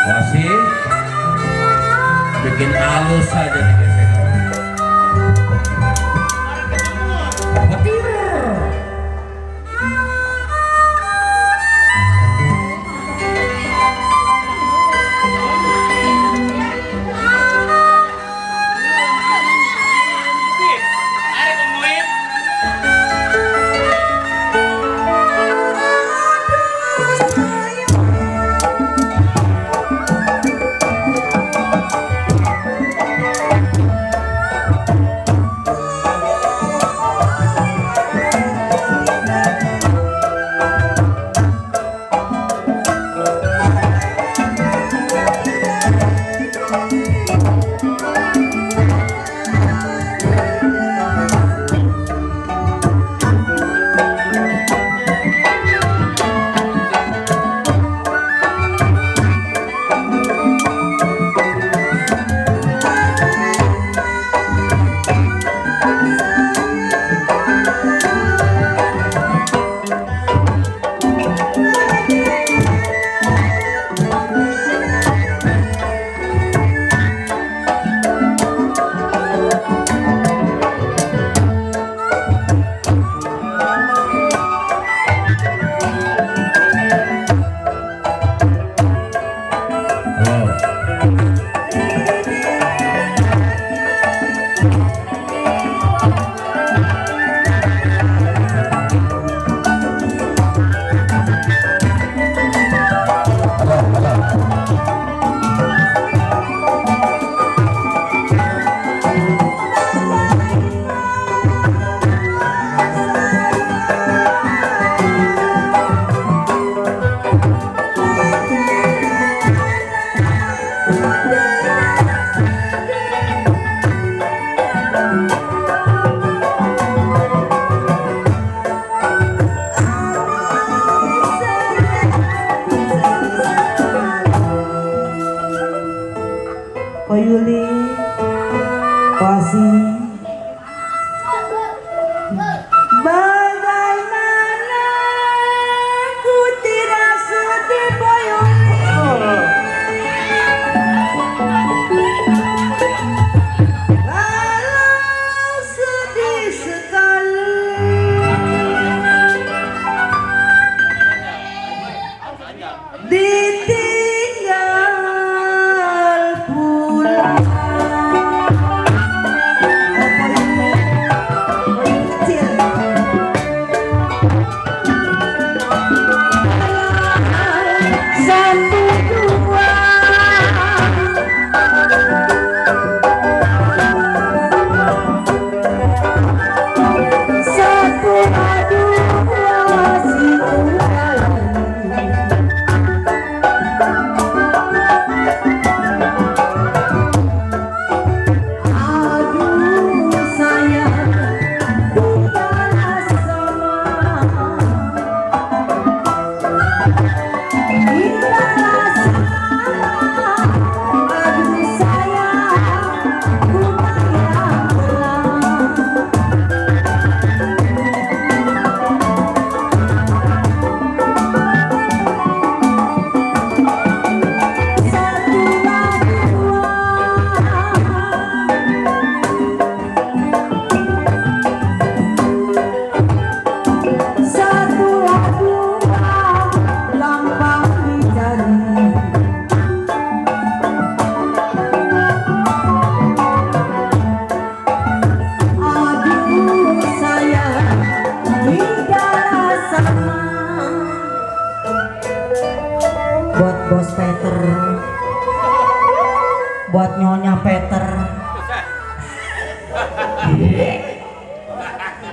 Masih bikin halus saja nih gesekan.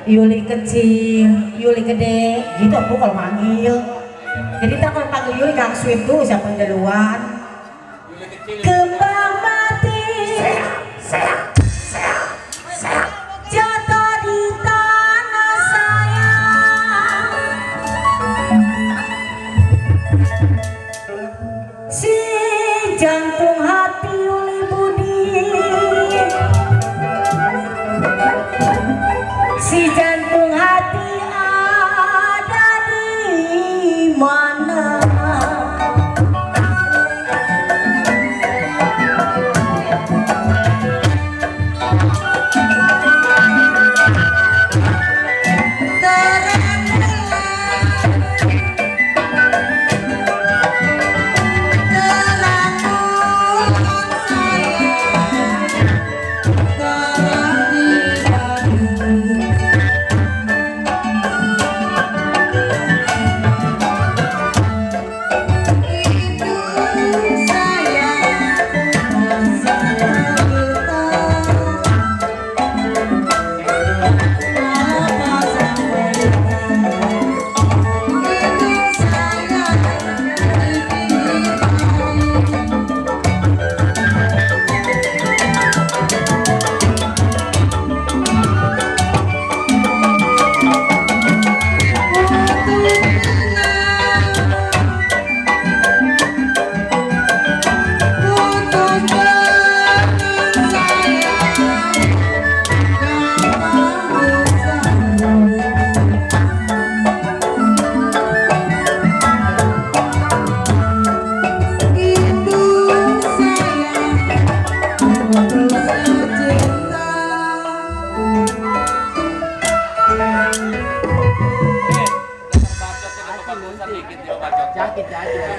Yuli kecil, Yuli gede, gitu aku kalau manggil. Jadi tak kalau panggil Yuli Kang Sweet tuh siapa yang duluan? Kembang mati, jatuh di tanah sayang. Si jantung hati Yuli Budi, si jantung hati ada di mana?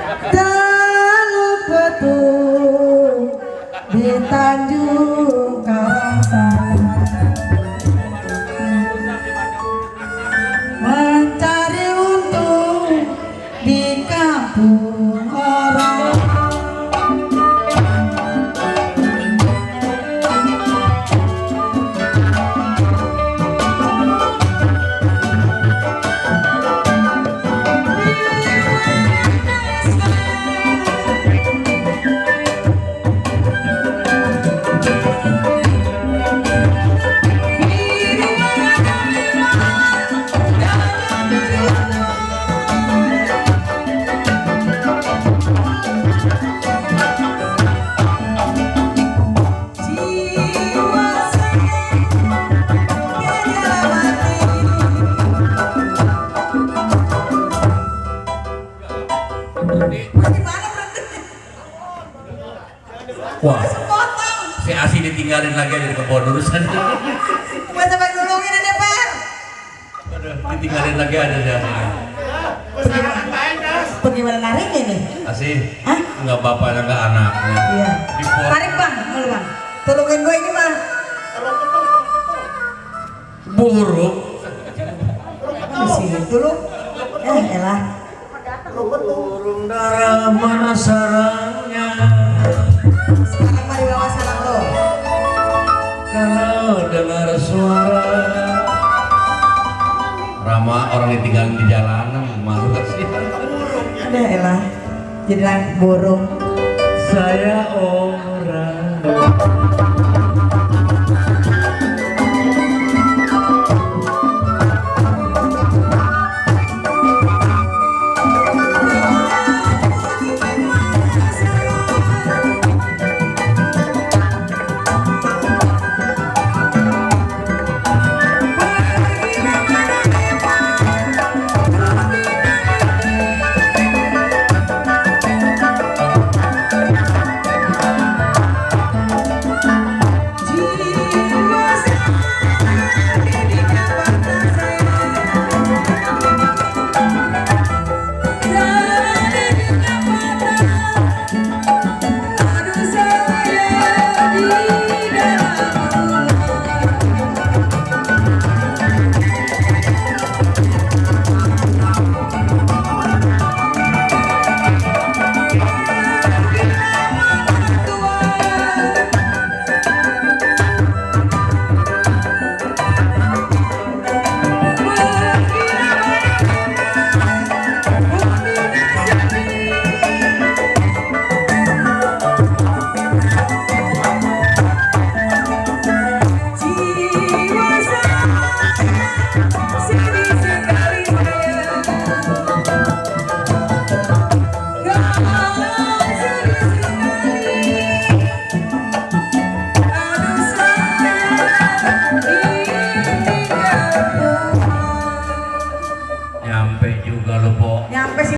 Teluk Betung di Tanjung Karangsan mencari untung di kampung orang. Wah, si Asi ditinggalin lagi aja di kebun urusan. Baca baik nolongin ada Pak. Ditinggalin lagi ada dia. Bagaimana nariknya nih? Asi, Hah? nggak bapaknya nggak anaknya. Iya. Dipot. Tarik bang, mau bang. Tolongin gue ini bang. Buruk. Di sini dulu. Elah. Burung dara mana sarangnya? Sekarang mari bawa salam lo. Kalau dengar suara Rama orang ditinggalin di jalanan, malu gak sih? Ada elah. Jadi burung. Saya orang